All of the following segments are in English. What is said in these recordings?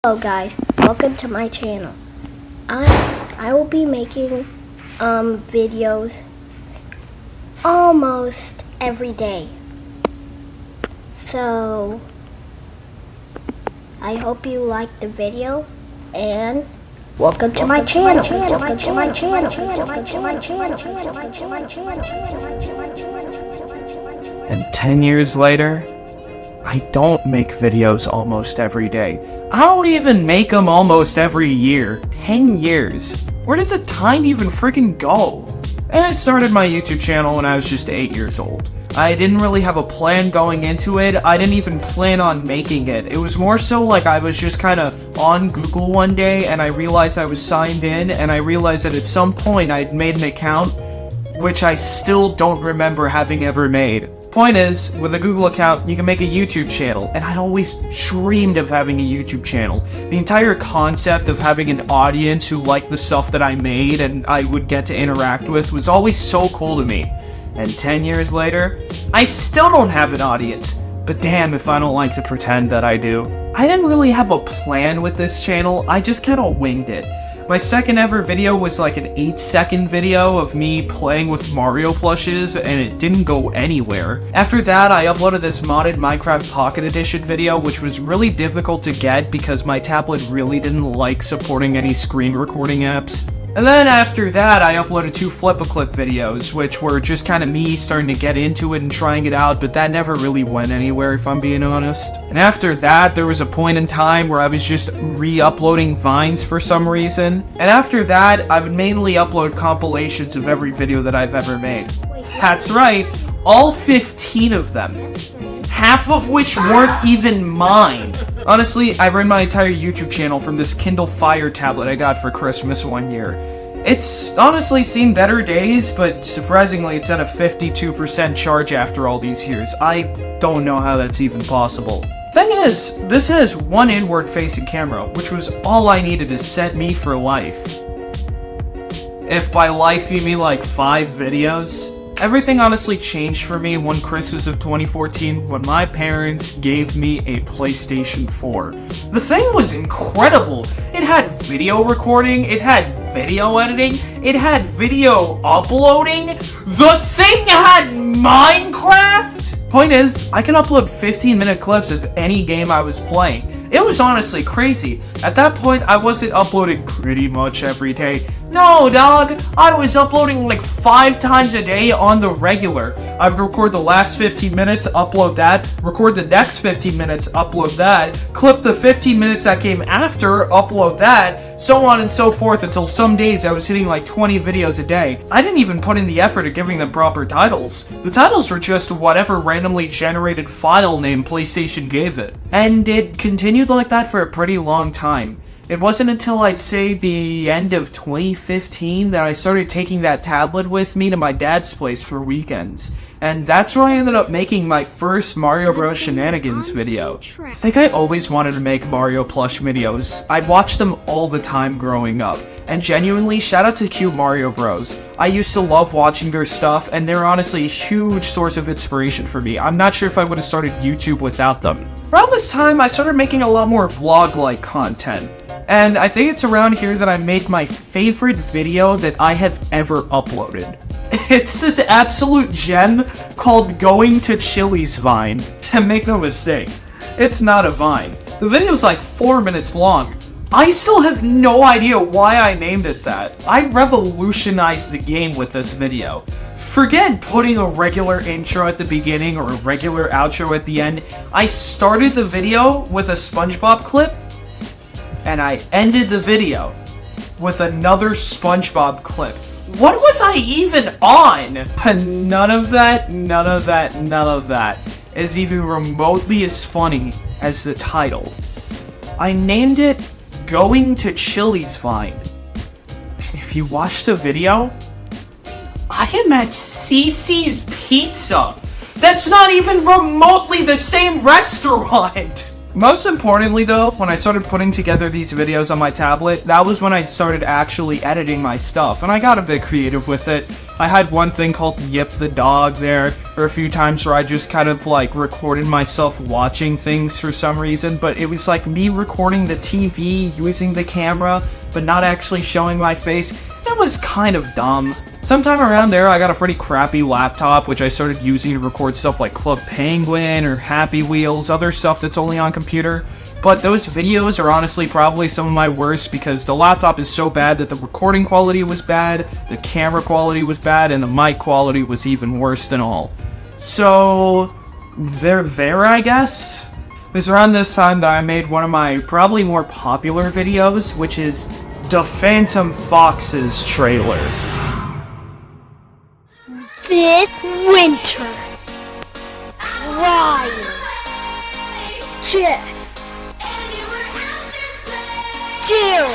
Hello guys, welcome to my channel. I will be making videos almost every day. So I hope you like the video and welcome to my channel. And 10 years later, I don't make videos almost every day. I don't even make them almost every year. 10 years. Where does the time even freaking go? And I started my YouTube channel when I was just 8 years old. I didn't really have a plan going into it. I didn't even plan on making it. It was more so like I was just kind of on Google one day and I realized I was signed in and I realized that at some point I'd made an account which I still don't remember having ever made. Point is, with a Google account, you can make a YouTube channel, and I'd always dreamed of having a YouTube channel. The entire concept of having an audience who liked the stuff that I made and I would get to interact with was always so cool to me. And 10 years later, I still don't have an audience, but damn if I don't like to pretend that I do. I didn't really have a plan with this channel, I just kinda winged it. My second ever video was like an 8-second video of me playing with Mario plushes and it didn't go anywhere. After that, I uploaded this modded Minecraft Pocket Edition video, which was really difficult to get because my tablet really didn't like supporting any screen recording apps. And then after that, I uploaded 2 Flip-A-Clip videos, which were just kind of me starting to get into it and trying it out, but that never really went anywhere, if I'm being honest. And after that, there was a point in time where I was just re-uploading Vines for some reason. And after that, I would mainly upload compilations of every video that I've ever made. That's right, all 15 of them. Half of which weren't even mine. Honestly, I ran my entire YouTube channel from this Kindle Fire tablet I got for Christmas one year. It's honestly seen better days, but surprisingly it's at a 52% charge after all these years. I don't know how that's even possible. Thing is, this has one inward-facing camera, which was all I needed to set me for life. If by life you mean like 5 videos. Everything honestly changed for me one Christmas of 2014 when my parents gave me a PlayStation 4. The thing was incredible! It had video recording, it had video editing, it had video uploading, the thing had Minecraft! Point is, I can upload 15-minute clips of any game I was playing. It was honestly crazy. At that point, I wasn't uploading pretty much every day. No, dog, I was uploading like 5 times a day on the regular. I would record the last 15 minutes, upload that, record the next 15 minutes, upload that, clip the 15 minutes that came after, upload that, so on and so forth until some days I was hitting like 20 videos a day. I didn't even put in the effort of giving them proper titles. The titles were just whatever randomly generated file name PlayStation gave it. And it continued like that for a pretty long time. It wasn't until I'd say the end of 2015 that I started taking that tablet with me to my dad's place for weekends. And that's where I ended up making my first Mario Bros. Shenanigans video. I think I always wanted to make Mario plush videos. I'd watch them all the time growing up. And genuinely, shout out to Cube Mario Bros. I used to love watching their stuff, and they're honestly a huge source of inspiration for me. I'm not sure if I would have started YouTube without them. Around this time, I started making a lot more vlog-like content. And I think it's around here that I made my favorite video that I have ever uploaded. It's this absolute gem called Going to Chili's Vine. And make no mistake, it's not a vine. The video's like 4 minutes long. I still have no idea why I named it that. I revolutionized the game with this video. Forget putting a regular intro at the beginning or a regular outro at the end. I started the video with a SpongeBob clip, and I ended the video with another SpongeBob clip. What was I even on? None of that is even remotely as funny as the title. I named it Going to Chili's Vine. If you watch the video, I am at CC's Pizza. That's not even remotely the same restaurant. Most importantly though, when I started putting together these videos on my tablet, that was when I started actually editing my stuff, and I got a bit creative with it. I had one thing called Yip the Dog there, or a few times where I just kind of like recorded myself watching things for some reason, but it was like me recording the TV, using the camera, but not actually showing my face. That was kind of dumb. Sometime around there, I got a pretty crappy laptop, which I started using to record stuff like Club Penguin or Happy Wheels, other stuff that's only on computer. But those videos are honestly probably some of my worst because the laptop is so bad that the recording quality was bad, the camera quality was bad, and the mic quality was even worse than all. So, there I guess? It was around this time that I made one of my probably more popular videos, which is the Phantom Foxes trailer. This winter, Ryan, Jeff, Jerry.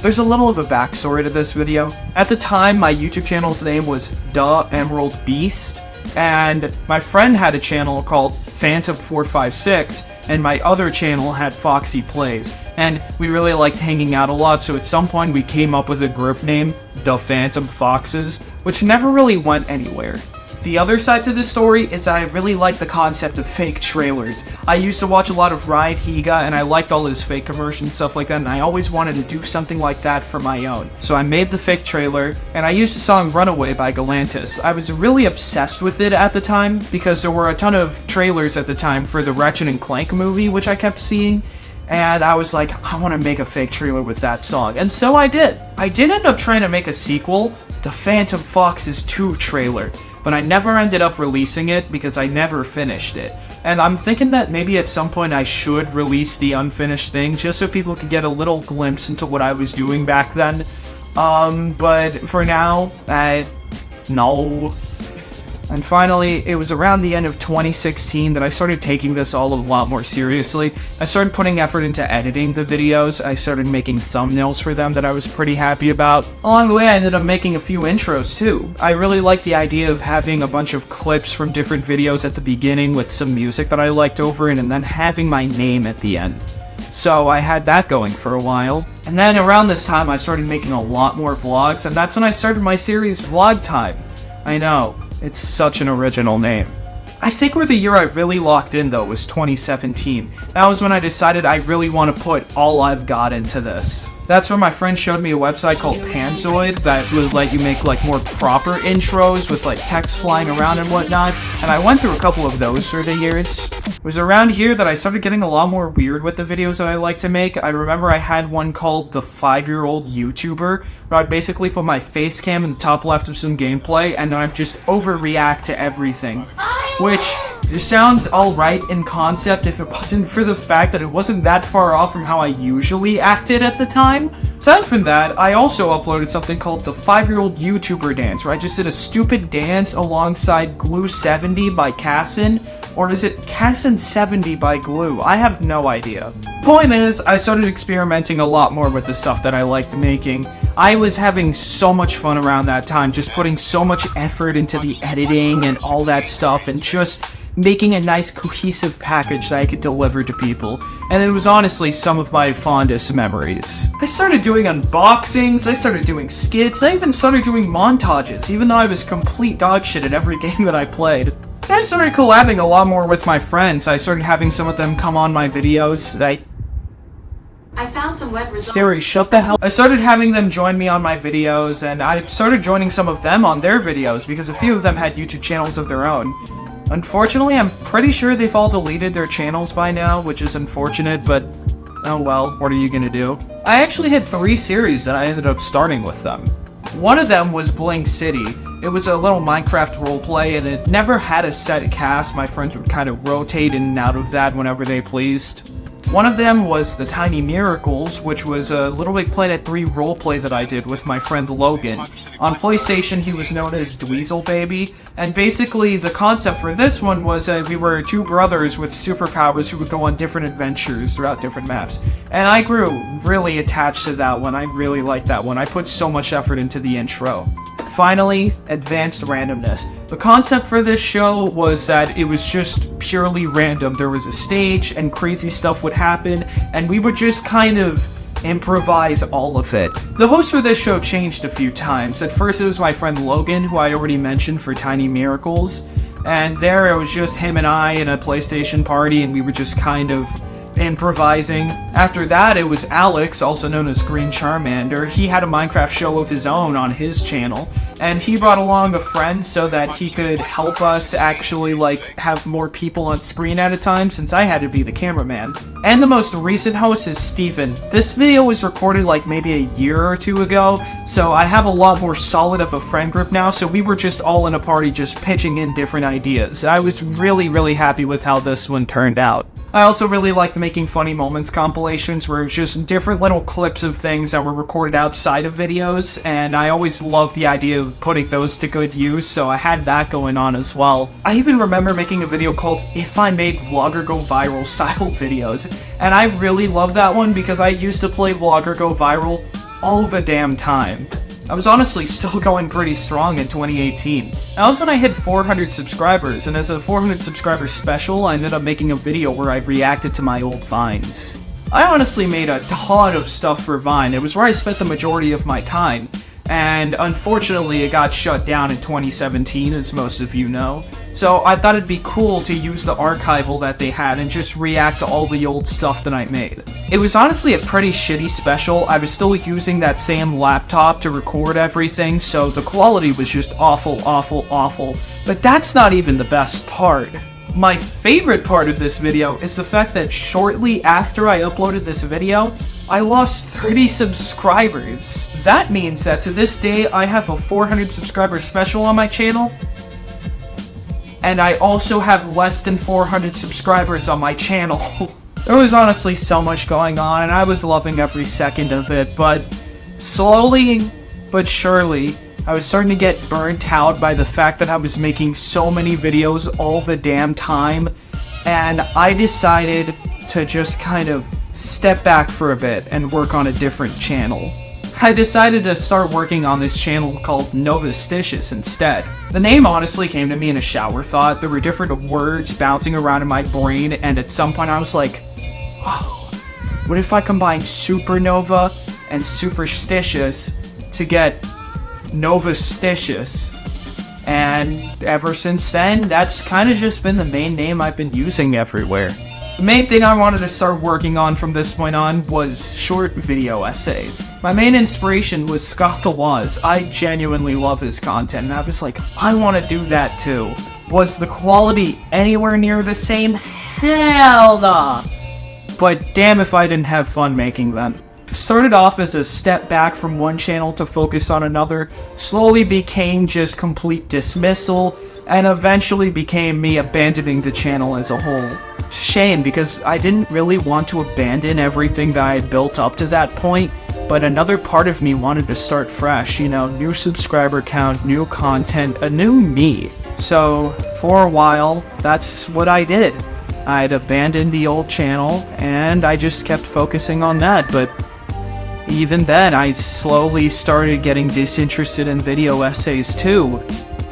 There's a little of a backstory to this video. At the time, my YouTube channel's name was The Emerald Beast, and my friend had a channel called Phantom456, and my other channel had Foxy Plays, and we really liked hanging out a lot, so at some point we came up with a group name, The Phantom Foxes, which never really went anywhere. The other side to this story is that I really like the concept of fake trailers. I used to watch a lot of Ride Higa, and I liked all his fake commercials and stuff like that, and I always wanted to do something like that for my own. So I made the fake trailer, and I used the song Runaway by Galantis. I was really obsessed with it at the time, because there were a ton of trailers at the time for the Ratchet and Clank movie, which I kept seeing, and I was like, I want to make a fake trailer with that song, and so I did. I did end up trying to make a sequel, the Phantom Foxes 2 trailer, but I never ended up releasing it because I never finished it. And I'm thinking that maybe at some point I should release the unfinished thing just so people could get a little glimpse into what I was doing back then. But for now, no. And finally, it was around the end of 2016 that I started taking this all a lot more seriously. I started putting effort into editing the videos. I started making thumbnails for them that I was pretty happy about. Along the way, I ended up making a few intros too. I really liked the idea of having a bunch of clips from different videos at the beginning with some music that I liked over it, and then having my name at the end. So I had that going for a while. And then around this time, I started making a lot more vlogs, and that's when I started my series Vlog Time. I know. It's such an original name. I think where the year I really locked in though was 2017. That was when I decided I really want to put all I've got into this. That's when my friend showed me a website called Panzoid that would let you make like more proper intros with like text flying around and whatnot, and I went through a couple of those through the years. It was around here that I started getting a lot more weird with the videos that I like to make. I remember I had one called The 5-Year-Old YouTuber, where I'd basically put my face cam in the top left of some gameplay and I'd just overreact to everything. Which sounds alright in concept if it wasn't for the fact that it wasn't that far off from how I usually acted at the time. Aside from that, I also uploaded something called the 5-Year-Old YouTuber Dance, where I just did a stupid dance alongside Glue 70 by Cassin, or is it Cassin 70 by Glue? I have no idea. Point is, I started experimenting a lot more with the stuff that I liked making. I was having so much fun around that time, just putting so much effort into the editing and all that stuff, and just making a nice cohesive package that I could deliver to people, and it was honestly some of my fondest memories. I started doing unboxings, I started doing skits, I even started doing montages, even though I was complete dog shit at every game that I played. And I started collabing a lot more with my friends. I started having some of them come on my videos. I found some web results. Siri, shut the hell. I started having them join me on my videos, and I started joining some of them on their videos because a few of them had YouTube channels of their own. Unfortunately, I'm pretty sure they've all deleted their channels by now, which is unfortunate, but oh well, what are you gonna do? I actually had 3 series that I ended up starting with them. One of them was Bling City. It was a little Minecraft roleplay, and it never had a set cast. My friends would kind of rotate in and out of that whenever they pleased. One of them was The Tiny Miracles, which was a Little Big Planet 3 roleplay that I did with my friend Logan. On PlayStation, he was known as Dweezil Baby, and basically the concept for this one was that we were 2 brothers with superpowers who would go on different adventures throughout different maps. And I grew really attached to that one. I really liked that one. I put so much effort into the intro. Finally, advanced randomness. The concept for this show was that it was just purely random. There was a stage and crazy stuff would happen, and we would just kind of improvise all of it. The host for this show changed a few times. At first it was my friend Logan, who I already mentioned for Tiny Miracles, and there it was just him and I in a PlayStation party, and we were just kind of improvising. After that, it was Alex, also known as Green Charmander. He had a Minecraft show of his own on his channel, and he brought along a friend so that he could help us actually, have more people on screen at a time, since I had to be the cameraman. And the most recent host is Steven. This video was recorded maybe a year or two ago, so I have a lot more solid of a friend group now, so we were just all in a party just pitching in different ideas. I was really, really happy with how this one turned out. I also really liked making funny moments compilations where it was just different little clips of things that were recorded outside of videos, and I always loved the idea of putting those to good use, so I had that going on as well. I even remember making a video called If I Made Vlogger Go Viral style videos, and I really love that one because I used to play Vlogger Go Viral all the damn time. I was honestly still going pretty strong in 2018. That was when I hit 400 subscribers, and as a 400 subscriber special, I ended up making a video where I reacted to my old Vines. I honestly made a ton of stuff for Vine. It was where I spent the majority of my time, and unfortunately it got shut down in 2017, as most of you know. So I thought it'd be cool to use the archival that they had and just react to all the old stuff that I made. It was honestly a pretty shitty special. I was still using that same laptop to record everything, so the quality was just awful, awful, awful. But that's not even the best part. My favorite part of this video is the fact that shortly after I uploaded this video, I lost 30 subscribers. That means that to this day, I have a 400 subscriber special on my channel, and I also have less than 400 subscribers on my channel. There was honestly so much going on, and I was loving every second of it, but slowly but surely, I was starting to get burnt out by the fact that I was making so many videos all the damn time, and I decided to just kind of step back for a bit and work on a different channel. I decided to start working on this channel called Novastitious instead. The name honestly came to me in a shower thought. There were different words bouncing around in my brain, and at some point I was like, oh, what if I combine supernova and superstitious to get Novastitious? And ever since then, that's kind of just been the main name I've been using everywhere. The main thing I wanted to start working on from this point on was short video essays. My main inspiration was Scott the Woz. I genuinely love his content, and I was like, I want to do that too. Was the quality anywhere near the same? Hell no! But damn if I didn't have fun making them. It started off as a step back from one channel to focus on another, slowly became just complete dismissal, and eventually became me abandoning the channel as a whole. Shame, because I didn't really want to abandon everything that I had built up to that point, but another part of me wanted to start fresh, you know, new subscriber count, new content, a new me. So, for a while, that's what I did. I'd abandoned the old channel, and I just kept focusing on that, but even then, I slowly started getting disinterested in video essays too.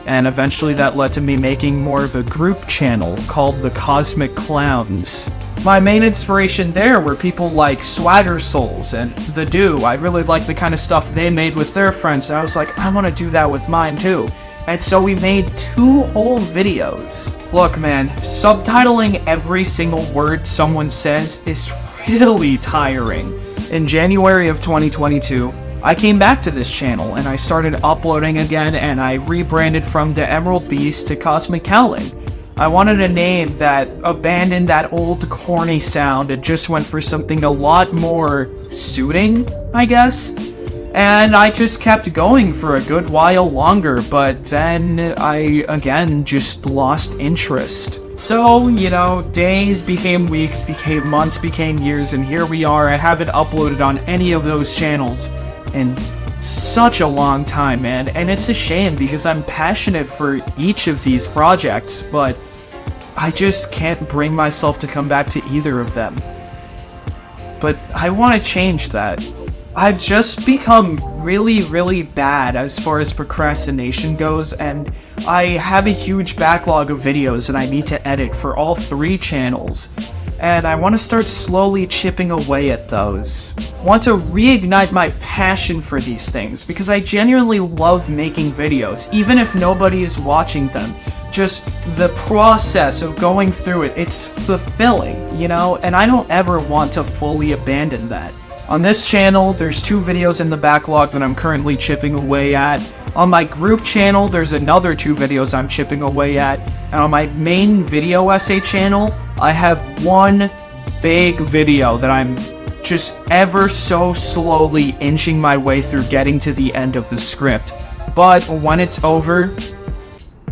And eventually that led to me making more of a group channel called the Cosmic Clowns. My main inspiration there were people like Swagger Souls and The Do. I really liked the kind of stuff they made with their friends, and I was like, I want to do that with mine too. And so we made 2 whole videos. Look man, subtitling every single word someone says is really tiring. In January of 2022, I came back to this channel and I started uploading again, and I rebranded from The Emerald Beast to Cosmic Howling. I wanted a name that abandoned that old corny sound and just went for something a lot more suiting, I guess. And I just kept going for a good while longer, but then I again just lost interest. So, you know, days became weeks, became months, became years, and here we are. I haven't uploaded on any of those channels in such a long time, man, and it's a shame because I'm passionate for each of these projects, but I just can't bring myself to come back to either of them. But I want to change that. I've just become really, really bad as far as procrastination goes, and I have a huge backlog of videos that I need to edit for all 3 channels. And I want to start slowly chipping away at those. I want to reignite my passion for these things, because I genuinely love making videos, even if nobody is watching them. Just the process of going through it, it's fulfilling, you know? And I don't ever want to fully abandon that. On this channel, there's 2 videos in the backlog that I'm currently chipping away at. On my group channel, there's another 2 videos I'm chipping away at. And on my main video essay channel, I have 1 big video that I'm just ever so slowly inching my way through getting to the end of the script. But when it's over,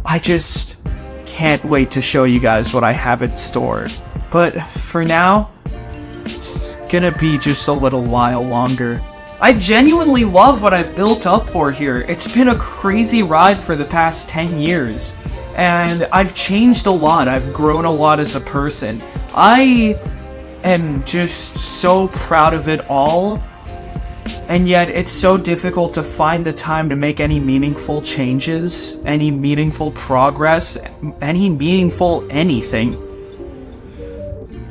I just can't wait to show you guys what I have in store. But for now, it's gonna be just a little while longer. I genuinely love what I've built up for here. It's been a crazy ride for the past 10 years. And I've changed a lot. I've grown a lot as a person. I am just so proud of it all. And yet it's so difficult to find the time to make any meaningful changes, any meaningful progress, any meaningful anything.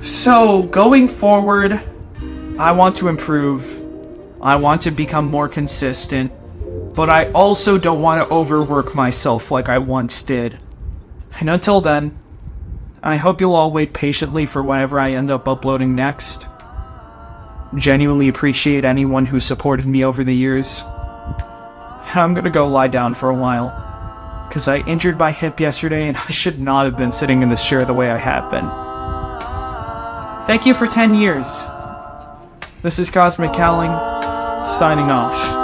So going forward, I want to improve. I want to become more consistent, but I also don't want to overwork myself like I once did. And until then, I hope you'll all wait patiently for whenever I end up uploading next. Genuinely appreciate anyone who supported me over the years. I'm gonna go lie down for a while, because I injured my hip yesterday and I should not have been sitting in this chair the way I have been. Thank you for 10 years. This is Cosmic Cowling, signing off.